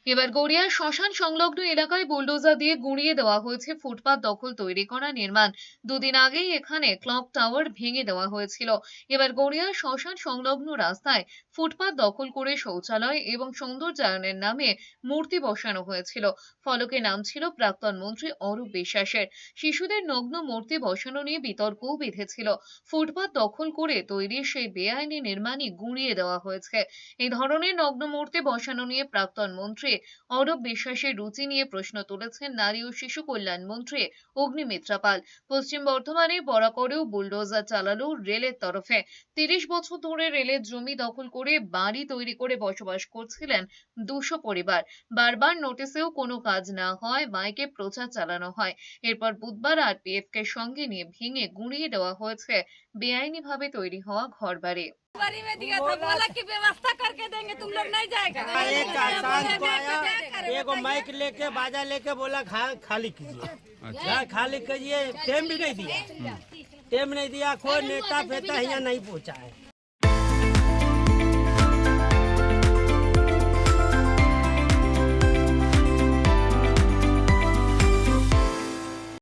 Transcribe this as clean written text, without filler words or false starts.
এবার গড়িয়ার শ্মশান সংলগ্ন এলাকায় বুলডোজার দিয়ে গুঁড়িয়ে দেওয়া হয়েছে ফুটপাত দখল তৈরি করা নির্মাণ। দুদিন আগেই এখানে ক্লক টাওয়ার ভেঙে দেওয়া হয়েছিল। এবার গড়িয়ার শ্মশান সংলগ্ন রাস্তায় ফুটপাত দখল করে শৌচালয় এবং সৌন্দর্যায়নের নামে মূর্তি বসানো হয়েছিল। ফলকে নাম ছিল প্রাক্তন মন্ত্রী অরূপ বিশ্বাসের। শিশুদের নগ্ন মূর্তি বসানো নিয়ে বিতর্কও বেঁধেছিল। ফুটপাত দখল করে তৈরি সেই বেআইনি নির্মাণই গুঁড়িয়ে দেওয়া হয়েছে। এই ধরনের নগ্ন মূর্তি বসানো নিয়ে প্রাক্তন মন্ত্রী অরূপ বিশ্বাসের রুচি নিয়ে প্রশ্ন তুলেছেন নারী ও শিশু কল্যাণ মন্ত্রী অগ্নিমিত্রা পাল। পশ্চিম বর্ধমানে বরাকরেও বুলডোজার চালালো রেলের তরফে। ৩০ বছর ধরে রেলের জমি দখল করে বাড়ি তৈরি করে বসবাস করছিলেন ২০০ পরিবার। বারবার নোটিশেও কোনো কাজ না হয় মাইকে প্রচার চালানো হয়। এরপর বুধবার আরপিএফ কে সঙ্গে নিয়ে ভেঙে গুঁড়িয়ে দেওয়া হয়েছে বেআইনিভাবে তৈরি হওয়া ঘরবাড়ি। बारी में दिया था, बोला कि व्यवस्था करके देंगे, तुम लोग नहीं जाएगा। एक शाम को आया, एगो माइक लेके बाजा लेके बोला खाली कीजिए। अच्छा खाली कीजिए, टाइम भी नहीं दिया। टाइम नहीं दिया, कोई नेता फेता यहाँ नहीं पहुँचा है।